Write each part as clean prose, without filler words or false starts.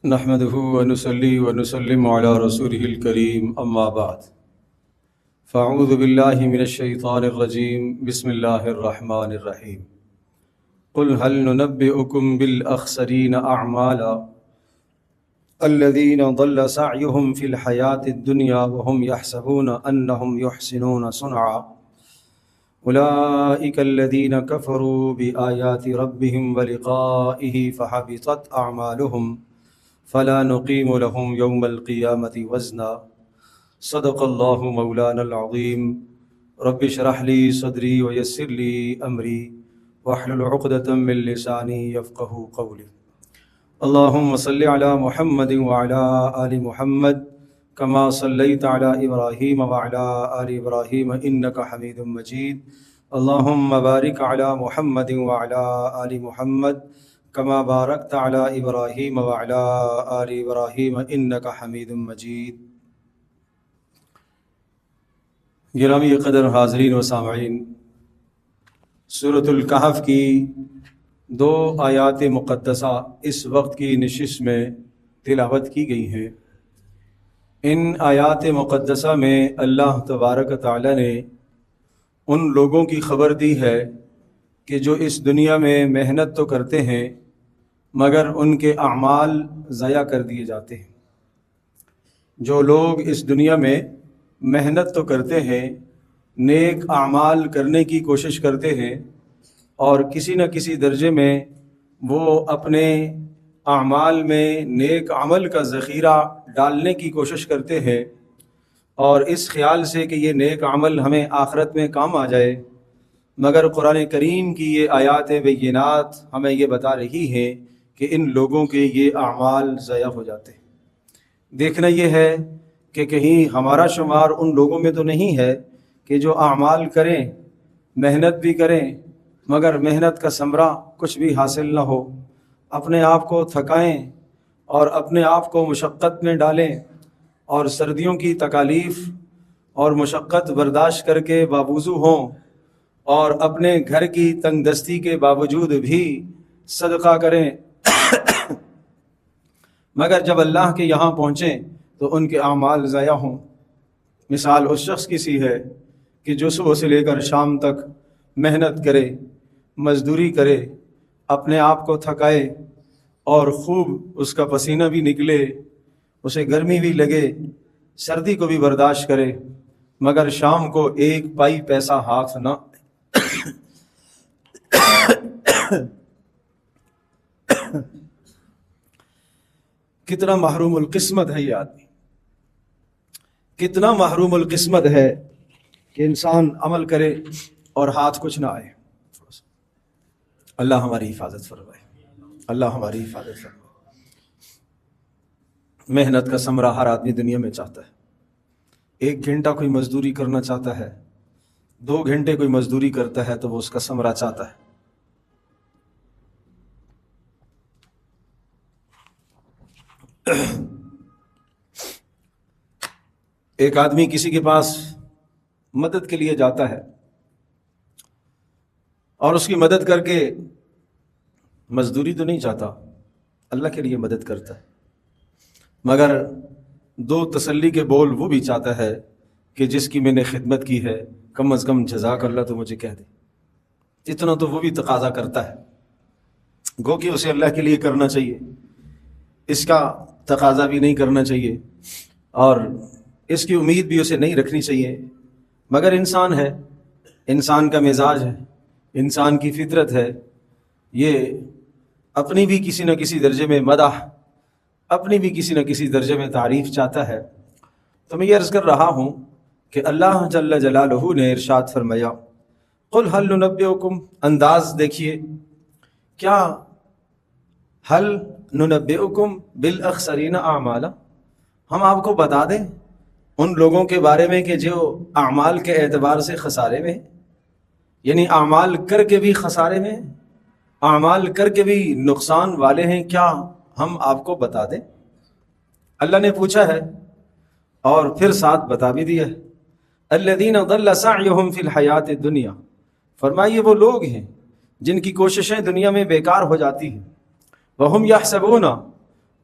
نحمده ونصلي ونسلم على رسوله الكريم اما بعد فاعوذ بالله من الشيطان الرجيم بسم الله الرحمن الرحيم قل هل ننبئكم بالاخسرين اعمالا الذين ضل سعيهم في الحياة الدنيا وهم يحسبون انهم يحسنون صنعا اولئك الذين كفروا بآيات ربهم ولقائه فحبطت اعمالهم فلا نقيم لهم يوم القيامة وزنا صدق الله مولانا العظيم رب اشرح لي صدري ويسر لي أمري واحلل عقدة من لساني يفقه قولي اللهم صل على محمد وعلى آل محمد كما صليت على إبراهيم وعلى آل إبراهيم إنك حميد مجيد اللهم بارك على محمد وعلى آل محمد كما باركت على ابراہیم وعلى آل ابراہیم انک حمید مجید۔ گرامی قدر حاضرین و سامعین، سورۃ الکہف کی 2 آیات مقدسہ اس وقت کی نشست میں تلاوت کی گئی ہیں۔ ان آیات مقدسہ میں اللہ تبارک تعالی نے ان لوگوں کی خبر دی ہے کہ جو اس دنیا میں محنت تو کرتے ہیں مگر ان کے اعمال ضائع کر دیے جاتے ہیں۔ جو لوگ اس دنیا میں محنت تو کرتے ہیں، نیک اعمال کرنے کی کوشش کرتے ہیں اور کسی نہ کسی درجے میں وہ اپنے اعمال میں نیک عمل کا ذخیرہ ڈالنے کی کوشش کرتے ہیں اور اس خیال سے کہ یہ نیک عمل ہمیں آخرت میں کام آ جائے، مگر قرآن کریم کی یہ آیات بینات ہمیں یہ بتا رہی ہیں کہ ان لوگوں کے یہ اعمال ضائع ہو جاتے ہیں۔ دیکھنا یہ ہے کہ کہیں ہمارا شمار ان لوگوں میں تو نہیں ہے کہ جو اعمال کریں، محنت بھی کریں مگر محنت کا ثمرہ کچھ بھی حاصل نہ ہو، اپنے آپ کو تھکائیں اور اپنے آپ کو مشقت میں ڈالیں اور سردیوں کی تکالیف اور مشقت برداشت کر کے باوضو ہوں اور اپنے گھر کی تنگ دستی کے باوجود بھی صدقہ کریں مگر جب اللہ کے یہاں پہنچیں تو ان کے اعمال ضائع ہوں۔ مثال اس شخص کی سی ہے کہ جو صبح سے لے کر شام تک محنت کرے، مزدوری کرے، اپنے آپ کو تھکائے اور خوب اس کا پسینہ بھی نکلے، اسے گرمی بھی لگے، سردی کو بھی برداشت کرے، مگر شام کو 1 پائی پیسہ ہاتھ نہ کتنا محروم القسمت ہے یہ آدمی، کتنا محروم القسمت ہے کہ انسان عمل کرے اور ہاتھ کچھ نہ آئے۔ اللہ ہماری حفاظت فرمائے، اللہ ہماری حفاظت فرمائے۔ محنت کا ثمرہ ہر آدمی دنیا میں چاہتا ہے۔ 1 گھنٹہ کوئی مزدوری کرنا چاہتا ہے، 2 گھنٹے کوئی مزدوری کرتا ہے تو وہ اس کا ثمرہ چاہتا ہے۔ ایک آدمی کسی کے پاس مدد کے لیے جاتا ہے اور اس کی مدد کر کے مزدوری تو نہیں چاہتا، اللہ کے لیے مدد کرتا ہے، مگر 2 تسلی کے بول وہ بھی چاہتا ہے کہ جس کی میں نے خدمت کی ہے کم از کم جزاک اللہ تو مجھے کہہ دے۔ اتنا تو وہ بھی تقاضا کرتا ہے، گو کہ اسے اللہ کے لیے کرنا چاہیے، اس کا تقاضا بھی نہیں کرنا چاہیے اور اس کی امید بھی اسے نہیں رکھنی چاہیے، مگر انسان ہے، انسان کا مزاج ہے، انسان کی فطرت ہے، یہ اپنی بھی کسی نہ کسی درجے میں مدح، اپنی بھی کسی نہ کسی درجے میں تعریف چاہتا ہے۔ تو میں یہ عرض کر رہا ہوں کہ اللہ جل جلالہ نے ارشاد فرمایا قل هل ننبئکم، انداز دیکھیے، کیا هل ننبئکم بالاخسرین اعمالا، ہم آپ کو بتا دیں ان لوگوں کے بارے میں کہ جو اعمال کے اعتبار سے خسارے میں، یعنی اعمال کر کے بھی خسارے میں، اعمال کر کے بھی نقصان والے ہیں، کیا ہم آپ کو بتا دیں؟ اللہ نے پوچھا ہے اور پھر ساتھ بتا بھی دیا ہے، الذین ضل سعیہم فی الحیات الدنیا، فرمائیے وہ لوگ ہیں جن کی کوششیں دنیا میں بیکار ہو جاتی ہیں، وہم یحسبون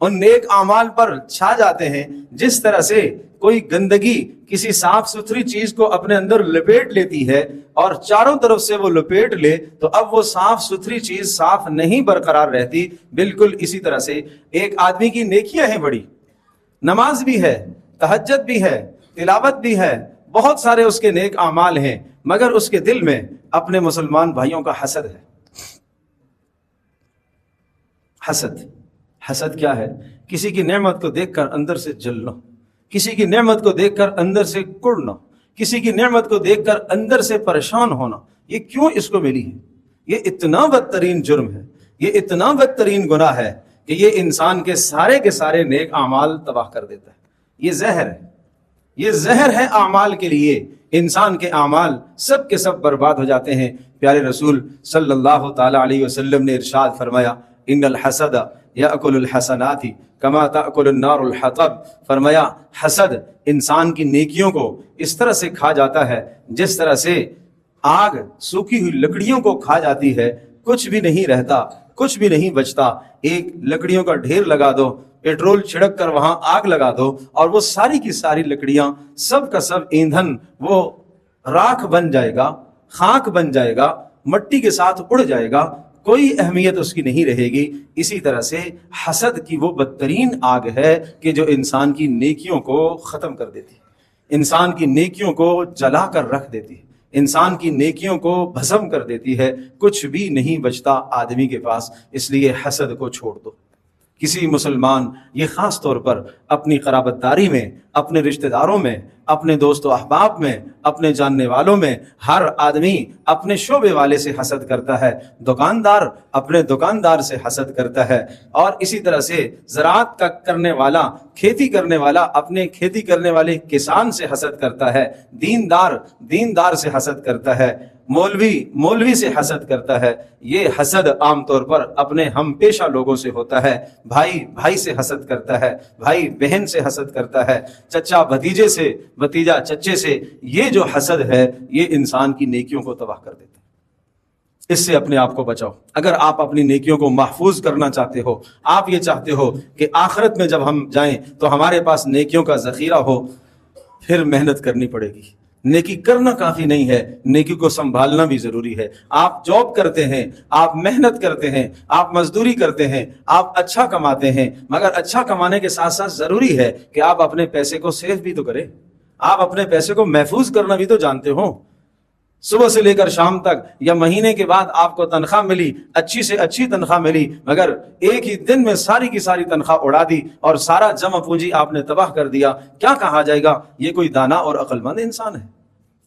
ان نیک اعمال پر چھا جاتے ہیں جس طرح سے کوئی گندگی کسی صاف ستھری چیز کو اپنے اندر لپیٹ لیتی ہے اور چاروں طرف سے وہ لپیٹ لے تو اب وہ صاف ستھری چیز صاف نہیں برقرار رہتی. بالکل اسی طرح سے ایک آدمی کی نیکیاں ہیں بڑی، نماز بھی ہے، تہجد بھی ہے، تلاوت بھی ہے، بہت سارے اس کے نیک اعمال ہیں، مگر اس کے دل میں اپنے مسلمان بھائیوں کا حسد ہے. حسد کیا ہے؟ کسی کی نعمت کو دیکھ کر اندر سے جلنا، کسی کی نعمت کو دیکھ کر اندر سے کڑنا، کسی کی نعمت کو دیکھ کر اندر سے پریشان ہونا. یہ کیوں اس کو ملی ہے؟ یہ اتنا بدترین جرم ہے، یہ اتنا بدترین گناہ ہے کہ یہ انسان کے سارے نیک اعمال تباہ کر دیتا ہے. یہ زہر ہے، یہ زہر ہے اعمال کے لیے. انسان کے اعمال سب کے سب برباد ہو جاتے ہیں. پیارے رسول صلی اللہ تعالی علیہ وسلم نے ارشاد فرمایا ان الحسد یاکل الحسنات کما تاکل النار الحطب. فرمایا حسد انسان کی نیکیوں کو اس طرح سے کھا جاتا ہے جس طرح سے آگ سوکھی ہوئی لکڑیوں کو کھا جاتی ہے. کچھ بھی نہیں رہتا، کچھ بھی نہیں بچتا. ایک لکڑیوں کا ڈھیر لگا دو، پیٹرول چھڑک کر وہاں آگ لگا دو اور وہ ساری کی ساری لکڑیاں سب کا سب ایندھن وہ راکھ بن جائے گا، خاک بن جائے گا، مٹی کے ساتھ اڑ جائے گا، کوئی اہمیت اس کی نہیں رہے گی. اسی طرح سے حسد کی وہ بدترین آگ ہے کہ جو انسان کی نیکیوں کو ختم کر دیتی ہے، انسان کی نیکیوں کو جلا کر رکھ دیتی ہے، انسان کی نیکیوں کو بھسم کر دیتی ہے. کچھ بھی نہیں بچتا آدمی کے پاس. اس لیے حسد کو چھوڑ دو. کسی مسلمان یہ خاص طور پر اپنی قرابت داری میں، اپنے رشتہ داروں میں، اپنے دوست و احباب میں، اپنے جاننے والوں میں، ہر آدمی اپنے شعبے والے سے حسد کرتا ہے. دکاندار اپنے دکاندار سے حسد کرتا ہے، اور اسی طرح سے زراعت کا کرنے والا، کھیتی کرنے والا اپنے کھیتی کرنے والے کسان سے حسد کرتا ہے. دیندار سے حسد کرتا ہے، مولوی سے حسد کرتا ہے. یہ حسد عام طور پر اپنے ہم پیشہ لوگوں سے ہوتا ہے. بھائی سے حسد کرتا ہے، بھائی بہن سے حسد کرتا ہے، چچا بھتیجے سے، بھتیجا چچے سے. یہ جو حسد ہے یہ انسان کی نیکیوں کو تباہ کر دیتا ہے. اس سے اپنے آپ کو بچاؤ. اگر آپ اپنی نیکیوں کو محفوظ کرنا چاہتے ہو، آپ یہ چاہتے ہو کہ آخرت میں جب ہم جائیں تو ہمارے پاس نیکیوں کا ذخیرہ ہو، پھر محنت کرنی پڑے گی. نیکی کرنا کافی نہیں ہے، نیکی کو سنبھالنا بھی ضروری ہے. آپ جاب کرتے ہیں، آپ محنت کرتے ہیں، آپ مزدوری کرتے ہیں، آپ اچھا کماتے ہیں، مگر اچھا کمانے کے ساتھ ساتھ ضروری ہے کہ آپ اپنے پیسے کو سیو بھی تو کریں. آپ اپنے پیسے کو محفوظ کرنا بھی تو جانتے ہو. صبح سے لے کر شام تک یا مہینے کے بعد آپ کو تنخواہ ملی، اچھی سے اچھی تنخواہ ملی، مگر ایک ہی دن میں ساری کی ساری تنخواہ اڑا دی اور سارا جمع پونجی آپ نے تباہ کر دیا. کیا کہا جائے گا؟ یہ کوئی دانا اور عقل مند انسان ہے.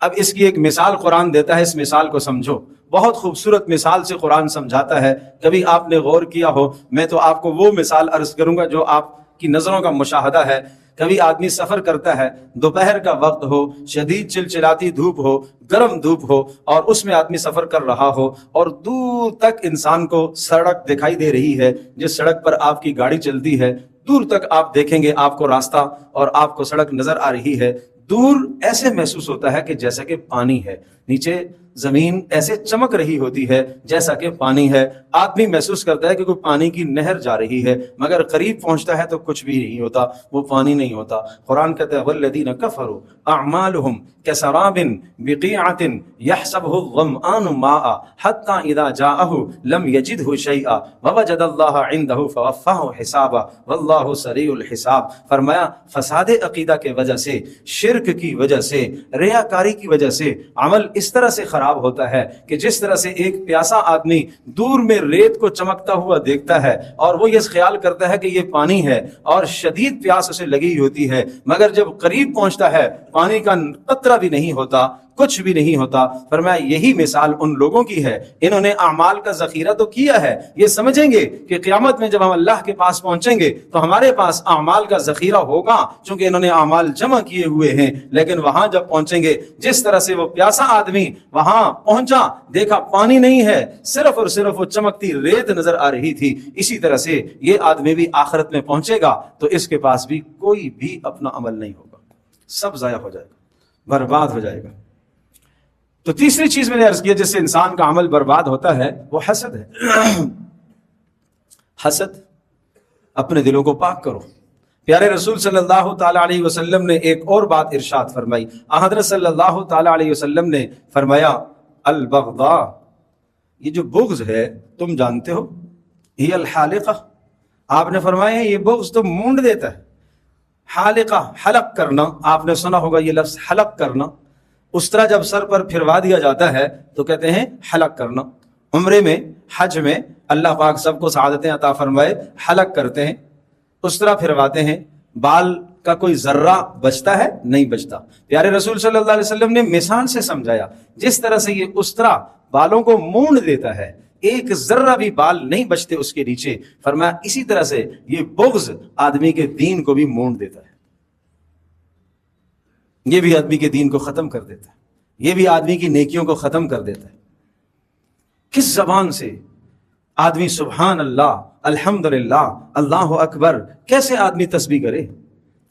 اب اس کی ایک مثال قرآن دیتا ہے، اس مثال کو سمجھو. بہت خوبصورت مثال سے قرآن سمجھاتا ہے. کبھی آپ نے غور کیا ہو؟ میں تو آپ کو وہ مثال عرض کروں گا جو آپ کی نظروں کا مشاہدہ ہے. کبھی آدمی سفر کرتا ہے، دوپہر کا وقت ہو، شدید چلچلاتی دھوپ ہو، گرم دھوپ ہو، اور اس میں آدمی سفر کر رہا ہو اور دور تک انسان کو سڑک دکھائی دے رہی ہے. جس سڑک پر آپ کی گاڑی چلتی ہے دور تک آپ دیکھیں گے آپ کو راستہ اور آپ کو سڑک نظر آ رہی ہے. دور ایسے محسوس ہوتا ہے کہ جیسا کہ پانی ہے، نیچے زمین ایسے چمک رہی ہوتی ہے جیسا کہ پانی ہے. آدمی محسوس کرتا ہے کہ کوئی پانی کی نہر جا رہی ہے، مگر قریب پہنچتا ہے تو کچھ بھی نہیں ہوتا، وہ پانی نہیں ہوتا. قرآن کہتا ہے والذین کفروا اعمالهم کسراب بقیعۃ یحسبہ الظمآن ماء حتی اذا جاءہ لم یجدہ شیئا ووجد اللہ عندہ فوفاہ حسابا واللہ سریع الحساب. فرمایا فساد عقیدہ کی وجہ سے، شرک کی وجہ سے، ریاکاری کی وجہ سے عمل اس طرح سے خراب ہوتا ہے کہ جس طرح سے ایک پیاسا آدمی دور میں ریت کو چمکتا ہوا دیکھتا ہے اور وہ یہ خیال کرتا ہے کہ یہ پانی ہے اور شدید پیاس اسے لگی ہوتی ہے، مگر جب قریب پہنچتا ہے پانی کا قطرہ بھی نہیں ہوتا، کچھ بھی نہیں ہوتا. فرمایا یہی مثال ان لوگوں کی ہے، انہوں نے اعمال کا ذخیرہ تو کیا ہے. یہ سمجھیں گے کہ قیامت میں جب ہم اللہ کے پاس پہنچیں گے تو ہمارے پاس اعمال کا ذخیرہ ہوگا چونکہ انہوں نے اعمال جمع کیے ہوئے ہیں. لیکن وہاں جب پہنچیں گے، جس طرح سے وہ پیاسا آدمی وہاں پہنچا، دیکھا پانی نہیں ہے، صرف اور صرف وہ چمکتی ریت نظر آ رہی تھی، اسی طرح سے یہ آدمی بھی آخرت میں پہنچے گا تو اس کے پاس بھی کوئی بھی اپنا عمل نہیں ہوگا، سب ضائع ہو جائے گا، برباد ہو جائے گا. تو تیسری چیز میں نے عرض کیا جس سے انسان کا عمل برباد ہوتا ہے وہ حسد ہے. حسد اپنے دلوں کو پاک کرو۔ پیارے رسول صلی اللہ تعالیٰ علیہ وسلم نے ایک اور بات ارشاد فرمائی۔ حضرت صلی اللہ تعالیٰ علیہ وسلم نے فرمایا البغضاء، یہ جو بغض ہے تم جانتے ہو، ہی الحالقہ، آپ نے فرمایا یہ بغض تو مونڈ دیتا ہے۔ حالقہ حلق کرنا، آپ نے سنا ہوگا یہ لفظ حلق کرنا، اس طرح جب سر پر پھروا دیا جاتا ہے تو کہتے ہیں حلق کرنا۔ عمرے میں، حج میں اللہ پاک سب کو سعادتیں عطا فرمائے، حلق کرتے ہیں، اس طرح پھرواتے ہیں، بال کا کوئی ذرہ بچتا ہے نہیں بچتا۔ پیارے رسول صلی اللہ علیہ وسلم نے مثال سے سمجھایا، جس طرح سے یہ اس طرح بالوں کو مونڈ دیتا ہے، ایک ذرہ بھی بال نہیں بچتے اس کے نیچے، فرمایا اسی طرح سے یہ بغض آدمی کے دین کو بھی مونڈ دیتا ہے، یہ بھی آدمی کے دین کو ختم کر دیتا ہے، یہ بھی آدمی کی نیکیوں کو ختم کر دیتا ہے۔ کس زبان سے آدمی سبحان اللہ، الحمدللہ، اللہ اکبر، کیسے آدمی تسبیح کرے،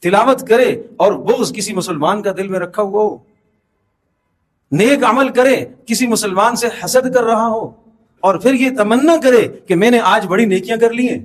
تلاوت کرے، اور بغض کسی مسلمان کا دل میں رکھا ہوا ہو، نیک عمل کرے، کسی مسلمان سے حسد کر رہا ہو، اور پھر یہ تمنا کرے کہ میں نے آج بڑی نیکیاں کر لی ہیں،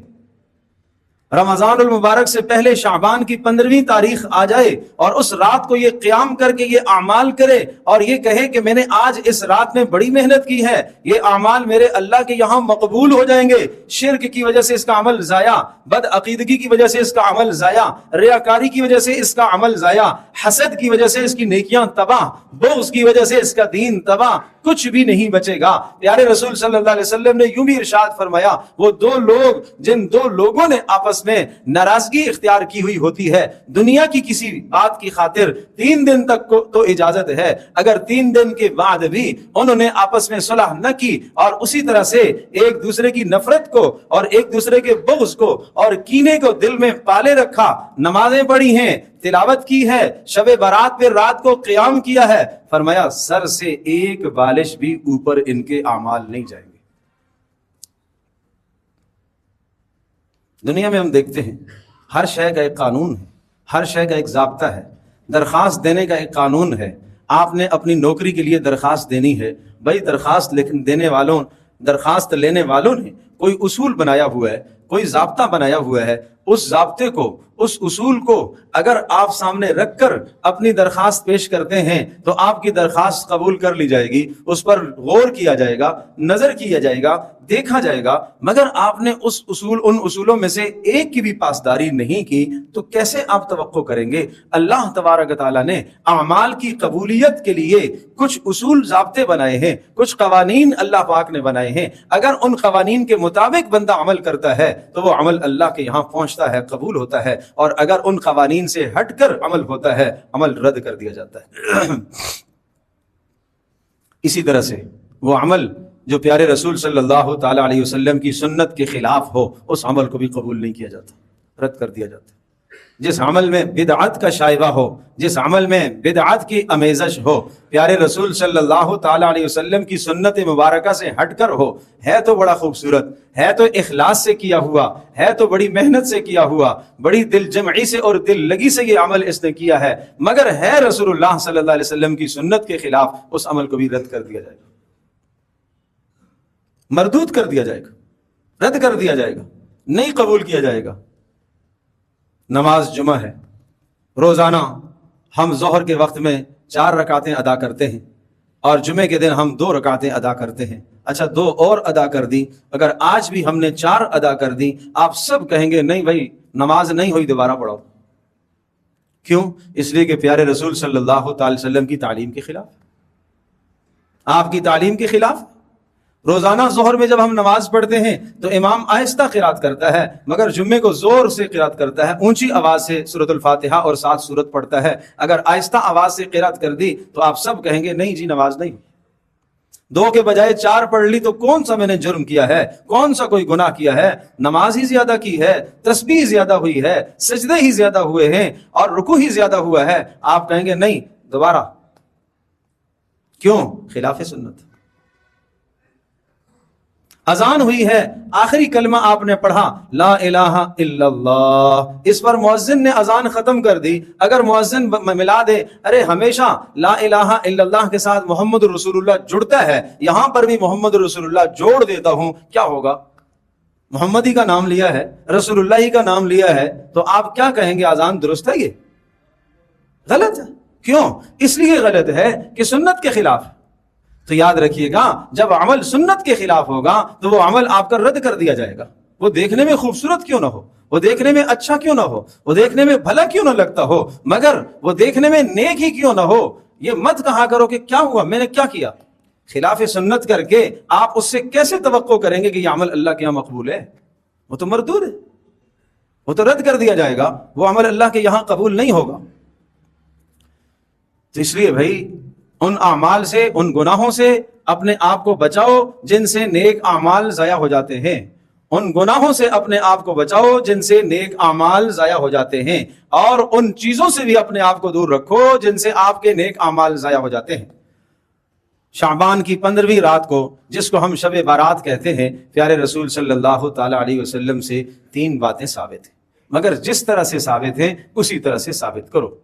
رمضان المبارک سے پہلے شعبان کی 15ویں تاریخ آ جائے اور اس رات کو یہ قیام کر کے یہ اعمال کرے اور یہ کہے کہ میں نے آج اس رات میں بڑی محنت کی ہے، یہ اعمال میرے اللہ کے یہاں مقبول ہو جائیں گے، شرک کی وجہ سے اس کا عمل ضائع، بد عقیدگی کی وجہ سے اس کا عمل ضائع، ریاکاری کی وجہ سے اس کا عمل ضائع، حسد کی وجہ سے اس کی نیکیاں تباہ، بغض کی وجہ سے اس کا دین تباہ، کچھ بھی نہیں بچے گا۔ پیارے رسول صلی اللہ علیہ وسلم نے یوں بھی ارشاد فرمایا، وہ دو لوگ جن دو لوگوں نے آپس میں ناراضگی اختیار کی ہوئی ہوتی ہے، دنیا کی کسی بات کی خاطر 3 دن تک کو تو اجازت ہے، اگر 3 دن کے بعد بھی انہوں نے آپس میں صلح نہ کی اور اسی طرح سے ایک دوسرے کی نفرت کو اور ایک دوسرے کے بغض کو اور کینے کو دل میں پالے رکھا، نمازیں پڑھی ہیں، تلاوت کی ہے، شب برات پہ رات کو قیام کیا ہے، فرمایا سر سے ایک بالش بھی اوپر ان کے اعمال نہیں جائیں گے۔ دنیا میں ہم دیکھتے ہیں ہر شے کا ایک قانون ہے، ہر شے کا ایک ضابطہ ہے، درخواست دینے کا ایک قانون ہے۔ آپ نے اپنی نوکری کے لیے درخواست دینی ہے، بھائی درخواست دینے والوں، درخواست لینے والوں نے کوئی اصول بنایا ہوا ہے، کوئی ضابطہ بنایا ہوا ہے، اس ضابطے کو، اس اصول کو اگر آپ سامنے رکھ کر اپنی درخواست پیش کرتے ہیں تو آپ کی درخواست قبول کر لی جائے گی، اس پر غور کیا جائے گا، نظر کیا جائے گا، دیکھا جائے گا۔ مگر آپ نے ان اصولوں میں سے ایک کی بھی پاسداری نہیں کی تو کیسے آپ توقع کریں گے؟ اللہ تبارک و تعالیٰ نے اعمال کی قبولیت کے لیے کچھ اصول ضابطے بنائے ہیں، کچھ قوانین اللہ پاک نے بنائے ہیں، اگر ان قوانین کے مطابق بندہ عمل کرتا ہے تو وہ عمل اللہ کے یہاں پہنچتا ہے، قبول ہوتا ہے، اور اگر ان قوانین سے ہٹ کر عمل ہوتا ہے، عمل رد کر دیا جاتا ہے۔ اسی طرح سے وہ عمل جو پیارے رسول صلی اللہ تعالی علیہ وسلم کی سنت کے خلاف ہو، اس عمل کو بھی قبول نہیں کیا جاتا، رد کر دیا جاتا۔ جس عمل میں بدعت کا شائبہ ہو، جس عمل میں بدعت کی امیزش ہو، پیارے رسول صلی اللہ تعالی علیہ وسلم کی سنت مبارکہ سے ہٹ کر ہو، ہے تو بڑا خوبصورت، ہے تو اخلاص سے کیا ہوا، ہے تو بڑی محنت سے کیا ہوا، بڑی دل جمعی سے اور دل لگی سے یہ عمل اس نے کیا ہے، مگر ہے رسول اللہ صلی اللہ علیہ وسلم کی سنت کے خلاف، اس عمل کو بھی رد کر دیا جائے گا، مردود کر دیا جائے گا، رد کر دیا جائے گا، نہیں قبول کیا جائے گا۔ نماز جمعہ ہے، روزانہ ہم ظہر کے وقت میں 4 رکعتیں ادا کرتے ہیں اور جمعے کے دن ہم 2 رکعتیں ادا کرتے ہیں۔ اچھا 2 اور ادا کر دی، اگر آج بھی ہم نے 4 ادا کر دی، آپ سب کہیں گے نہیں بھائی نماز نہیں ہوئی، دوبارہ پڑھو۔ کیوں؟ اس لیے کہ پیارے رسول صلی اللہ تعالی وسلم کی تعلیم کے خلاف، آپ کی تعلیم کے خلاف۔ روزانہ ظہر میں جب ہم نماز پڑھتے ہیں تو امام آہستہ قرات کرتا ہے، مگر جمعے کو زور سے قرات کرتا ہے، اونچی آواز سے سورۃ الفاتحہ اور 7 سورت پڑھتا ہے۔ اگر آہستہ آواز سے قرات کر دی تو آپ سب کہیں گے نہیں جی نماز نہیں، 2 کے بجائے 4 پڑھ لی تو کون سا میں نے جرم کیا ہے، کون سا کوئی گناہ کیا ہے، نماز ہی زیادہ کی ہے، تسبیح زیادہ ہوئی ہے، سجدے ہی زیادہ ہوئے ہیں اور رکوع ہی زیادہ ہوا ہے، آپ کہیں گے نہیں دوبارہ۔ کیوں؟ خلاف سنت۔ اذان ہوئی ہے، آخری کلمہ آپ نے پڑھا لا الہ الا اللہ، اس پر مؤذن نے اذان ختم کر دی، اگر مؤذن ملا دے ارے ہمیشہ لا الہ الا اللہ کے ساتھ محمد رسول اللہ جڑتا ہے، یہاں پر بھی محمد رسول اللہ جوڑ دیتا ہوں، کیا ہوگا؟ محمدی کا نام لیا ہے، رسول اللہ کا نام لیا ہے، تو آپ کیا کہیں گے اذان درست ہے؟ یہ غلط ہے۔ کیوں؟ اس لیے غلط ہے کہ سنت کے خلاف۔ تو یاد رکھیے گا، جب عمل سنت کے خلاف ہوگا تو وہ عمل آپ کا رد کر دیا جائے گا، وہ دیکھنے میں خوبصورت کیوں نہ ہو، وہ دیکھنے میں اچھا کیوں نہ ہو، وہ دیکھنے میں بھلا کیوں نہ لگتا ہو، مگر وہ دیکھنے میں نیک ہی کیوں نہ ہو۔ یہ مت کہا کرو کہ کیا ہوا، میں نے کیا کیا۔ خلاف سنت کر کے آپ اس سے کیسے توقع کریں گے کہ یہ عمل اللہ کے یہاں مقبول ہے؟ وہ تو مردود ہے، وہ تو رد کر دیا جائے گا، وہ عمل اللہ کے یہاں قبول نہیں ہوگا۔ تو اس لیے بھائی ان اعمال سے، ان گناہوں سے اپنے آپ کو بچاؤ جن سے نیک اعمال ضائع ہو جاتے ہیں، ان گناہوں سے اپنے آپ کو بچاؤ جن سے نیک اعمال ضائع ہو جاتے ہیں، اور ان چیزوں سے بھی اپنے آپ کو دور رکھو جن سے آپ کے نیک اعمال ضائع ہو جاتے ہیں۔ شعبان کی 15ویں رات کو، جس کو ہم شب بارات کہتے ہیں، پیارے رسول صلی اللہ تعالی علیہ وسلم سے 3 باتیں ثابت ہیں، مگر جس طرح سے ثابت ہیں اسی طرح سے ثابت کرو۔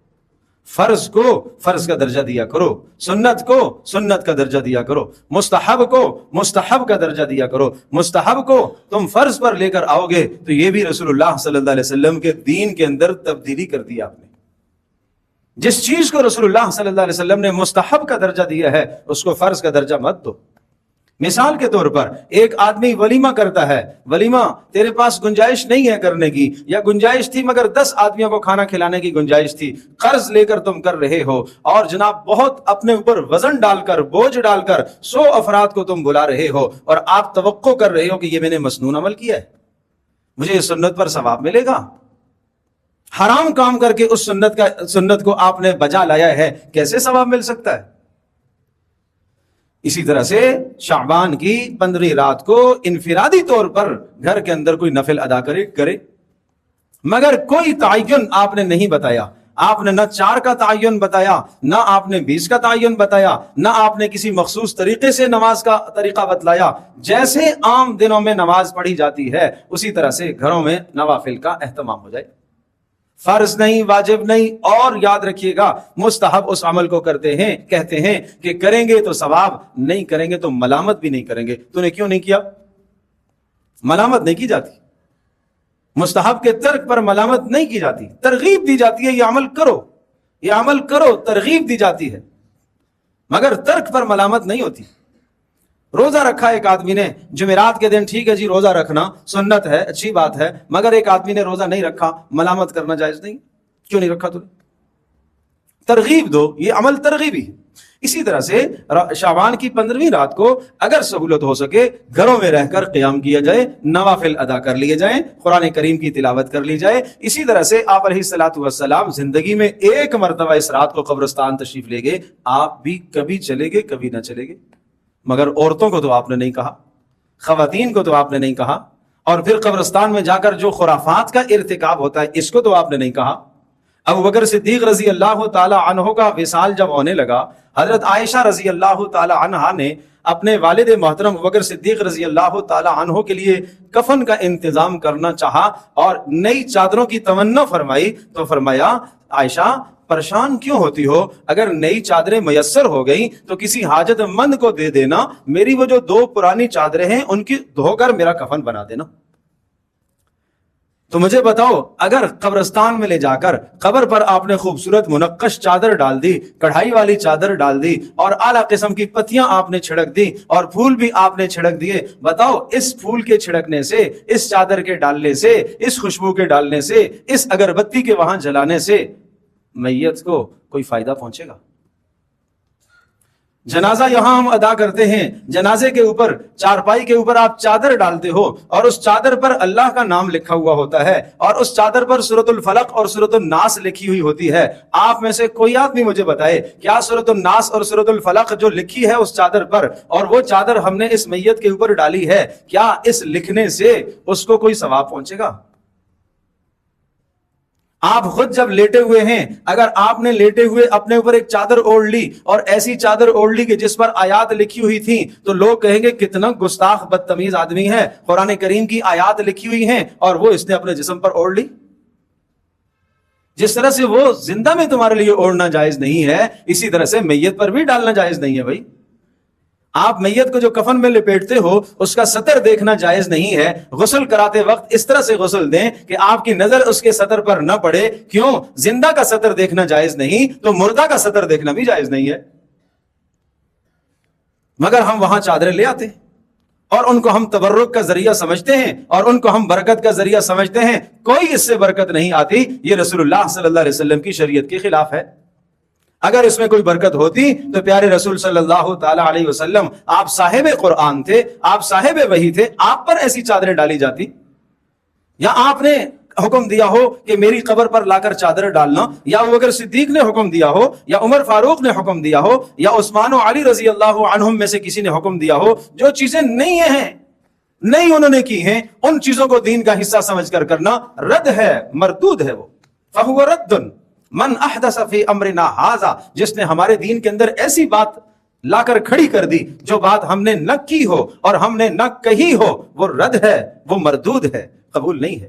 فرض کو فرض کا درجہ دیا کرو، سنت کو سنت کا درجہ دیا کرو، مستحب کو مستحب کا درجہ دیا کرو۔ مستحب کو تم فرض پر لے کر آؤ گے تو یہ بھی رسول اللہ صلی اللہ علیہ وسلم کے دین کے اندر تبدیلی کر دی آپ نے۔ جس چیز کو رسول اللہ صلی اللہ علیہ وسلم نے مستحب کا درجہ دیا ہے اس کو فرض کا درجہ مت دو۔ مثال کے طور پر ایک آدمی ولیمہ کرتا ہے، ولیمہ تیرے پاس گنجائش نہیں ہے کرنے کی، یا گنجائش تھی مگر 10 آدمیوں کو کھانا کھلانے کی گنجائش تھی، قرض لے کر تم کر رہے ہو، اور جناب بہت اپنے اوپر وزن ڈال کر، بوجھ ڈال کر 100 افراد کو تم بلا رہے ہو، اور آپ توقع کر رہے ہو کہ یہ میں نے مسنون عمل کیا ہے، مجھے اس سنت پر ثواب ملے گا۔ حرام کام کر کے اس سنت کو آپ نے بجا لایا ہے، کیسے ثواب مل سکتا ہے؟ اسی طرح سے شعبان کی 15ویں رات کو انفرادی طور پر گھر کے اندر کوئی نفل ادا کرے، مگر کوئی تعین آپ نے نہیں بتایا۔ آپ نے نہ 4 کا تعین بتایا، نہ آپ نے 20 کا تعین بتایا، نہ آپ نے کسی مخصوص طریقے سے نماز کا طریقہ بتلایا۔ جیسے عام دنوں میں نماز پڑھی جاتی ہے اسی طرح سے گھروں میں نوافل کا اہتمام ہو جائے، فرض نہیں، واجب نہیں، اور یاد رکھیے گا مستحب اس عمل کو کرتے ہیں، کہتے ہیں کہ کریں گے تو ثواب، نہیں کریں گے تو ملامت بھی نہیں کریں گے۔ تو نے کیوں نہیں کیا؟ ملامت نہیں کی جاتی، مستحب کے ترک پر ملامت نہیں کی جاتی، ترغیب دی جاتی ہے، یہ عمل کرو، یہ عمل کرو، ترغیب دی جاتی ہے، مگر ترک پر ملامت نہیں ہوتی۔ روزہ رکھا ایک آدمی نے جمعرات کے دن، ٹھیک ہے جی روزہ رکھنا سنت ہے، اچھی بات ہے، مگر ایک آدمی نے روزہ نہیں رکھا، ملامت کرنا جائز نہیں؟ کیوں نہیں رکھا تو؟ ترغیب دو، یہ عمل ترغیبی ہے۔ اسی طرح سے شعبان کی 15ویں رات کو اگر سہولت ہو سکے گھروں میں رہ کر قیام کیا جائے، نوافل ادا کر لیے جائیں، قرآن کریم کی تلاوت کر لی جائے۔ اسی طرح سے آپ علیہ الصلوۃ والسلام زندگی میں ایک مرتبہ اس رات کو قبرستان تشریف لے گئے، آپ بھی کبھی چلے گئے کبھی نہ چلے گئے، مگر عورتوں کو تو آپ نے نہیں کہا، خواتین کو تو آپ نے نہیں کہا، اور پھر قبرستان میں جا کر جو خرافات کا ارتکاب ہوتا ہے اس کو تو آپ نے نہیں کہا۔ ابو بکر صدیق رضی اللہ تعالی عنہ کا وصال جب ہونے لگا، حضرت عائشہ رضی اللہ تعالی عنہا نے اپنے والد محترم ابو بکر صدیق رضی اللہ تعالی عنہ کے لیے کفن کا انتظام کرنا چاہا اور نئی چادروں کی تمنا فرمائی، تو فرمایا عائشہ پریشان کیوں ہوتی ہو، اگر نئی چادریں میسر ہو گئیں تو کسی حاجت مند کو دے دینا، میری وہ جو 2 پرانی چادریں ہیں ان کی دھو کر میرا کفن بنا دینا۔ تو مجھے بتاؤ، اگر قبرستان میں لے جا کر قبر پر آپ نے خوبصورت منقش چادر ڈال دی، کڑھائی والی چادر ڈال دی، اور اعلیٰ قسم کی پتیاں آپ نے چھڑک دی اور پھول بھی آپ نے چھڑک دیے، بتاؤ اس پھول کے چھڑکنے سے، اس چادر کے ڈالنے سے، اس خوشبو کے ڈالنے سے، اس اگربتی کے وہاں جلانے سے میت کو کوئی فائدہ پہنچے گا؟ جنازہ یہاں ہم ادا کرتے ہیں، جنازے کے اوپر، چارپائی کے اوپر آپ چادر ڈالتے ہو اور اس چادر پر اللہ کا نام لکھا ہوا ہوتا ہے، اور اس چادر پر سورۃ الفلق اور سورۃ الناس لکھی ہوئی ہوتی ہے۔ آپ میں سے کوئی آدمی مجھے بتائے کیا سورۃ الناس اور سورۃ الفلق جو لکھی ہے اس چادر پر، اور وہ چادر ہم نے اس میت کے اوپر ڈالی ہے، کیا اس لکھنے سے اس کو کوئی ثواب پہنچے گا؟ آپ خود جب لیٹے ہوئے ہیں، اگر آپ نے لیٹے ہوئے اپنے اوپر ایک چادر اوڑھ لی اور ایسی چادر اوڑھ لی کہ جس پر آیات لکھی ہوئی تھی، تو لوگ کہیں گے کتنا گستاخ بدتمیز آدمی ہے، قرآن کریم کی آیات لکھی ہوئی ہیں اور وہ اس نے اپنے جسم پر اوڑھ لی۔ جس طرح سے وہ زندہ میں تمہارے لیے اوڑھنا جائز نہیں ہے، اسی طرح سے میت پر بھی ڈالنا جائز نہیں ہے بھائی۔ آپ میت کو جو کفن میں لپیٹتے ہو اس کا سطر دیکھنا جائز نہیں ہے. غسل کراتے وقت اس طرح سے غسل دیں کہ آپ کی نظر اس کے سطر پر نہ پڑے. کیوں؟ زندہ کا سطر دیکھنا جائز نہیں تو مردہ کا سطر دیکھنا بھی جائز نہیں ہے. مگر ہم وہاں چادریں لے آتے ہیں اور ان کو ہم تبرک کا ذریعہ سمجھتے ہیں اور ان کو ہم برکت کا ذریعہ سمجھتے ہیں. کوئی اس سے برکت نہیں آتی. یہ رسول اللہ صلی اللہ علیہ وسلم کی شریعت کے خلاف ہے. اگر اس میں کوئی برکت ہوتی تو پیارے رسول صلی اللہ تعالی علیہ وسلم، آپ صاحب قرآن تھے، آپ صاحب وحی تھے، آپ پر ایسی چادریں ڈالی جاتی؟ یا آپ نے حکم دیا ہو کہ میری قبر پر لا کر چادر ڈالنا، یا ابوبکر صدیق نے حکم دیا ہو، یا عمر فاروق نے حکم دیا ہو، یا عثمان و علی رضی اللہ عنہم میں سے کسی نے حکم دیا ہو، جو چیزیں نہیں ہیں، نہیں انہوں نے کی ہیں، ان چیزوں کو دین کا حصہ سمجھ کر کرنا رد ہے، مردود ہے. وہ فہو رد من احدث فی امرنا ھذا، جس نے ہمارے دین کے اندر ایسی بات لا کر کھڑی کر دی جو بات ہم نے نہ کی ہو اور ہم نے نہ کہی ہو، وہ رد ہے، وہ مردود ہے، قبول نہیں ہے.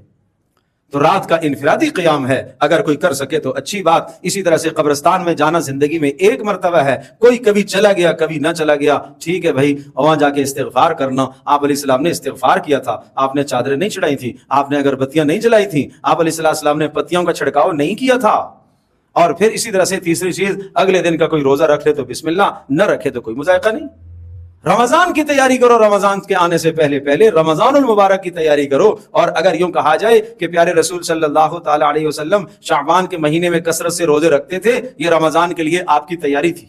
تو رات کا انفرادی قیام ہے، اگر کوئی کر سکے تو اچھی بات. اسی طرح سے قبرستان میں جانا زندگی میں ایک مرتبہ ہے. کوئی کبھی چلا گیا کبھی نہ چلا گیا، ٹھیک ہے بھائی، وہاں جا کے استغفار کرنا. آپ علیہ السلام نے استغفار کیا تھا، آپ نے چادریں نہیں چڑھائی تھی، آپ نے اگربتیاں نہیں جلائی تھیں، آپ علیہ السلام نے پتیوں کا چھڑکاؤ نہیں کیا تھا. اور پھر اسی طرح سے تیسری چیز، اگلے دن کا کوئی روزہ رکھ لے تو بسم اللہ، نہ رکھے تو کوئی مذائقہ نہیں. رمضان کی تیاری کرو، رمضان کے آنے سے پہلے رمضان المبارک کی تیاری کرو. اور اگر یوں کہا جائے کہ پیارے رسول صلی اللہ تعالی علیہ وسلم شعبان کے مہینے میں کثرت سے روزے رکھتے تھے، یہ رمضان کے لیے آپ کی تیاری تھی،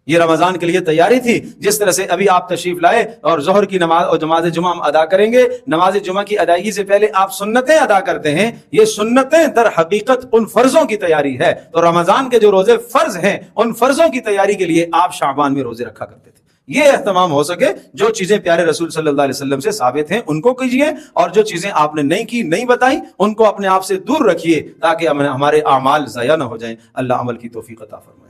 یہ رمضان کے لیے تیاری تھی. جس طرح سے ابھی آپ تشریف لائے اور ظہر کی نماز اور نماز جمعہ ہم ادا کریں گے، نماز جمعہ کی ادائیگی سے پہلے آپ سنتیں ادا کرتے ہیں. یہ سنتیں در حقیقت ان فرضوں کی تیاری ہے. تو رمضان کے جو روزے فرض ہیں، ان فرضوں کی تیاری کے لیے آپ شعبان میں روزے رکھا کرتے تھے. یہ اہتمام ہو سکے، جو چیزیں پیارے رسول صلی اللہ علیہ وسلم سے ثابت ہیں ان کو کیجیے، اور جو چیزیں آپ نے نہیں کی، نہیں بتائی، ان کو اپنے آپ سے دور رکھیے تاکہ ہمارے اعمال ضائع نہ ہو جائیں. اللہ عمل کی توفیق عطا فرمائے.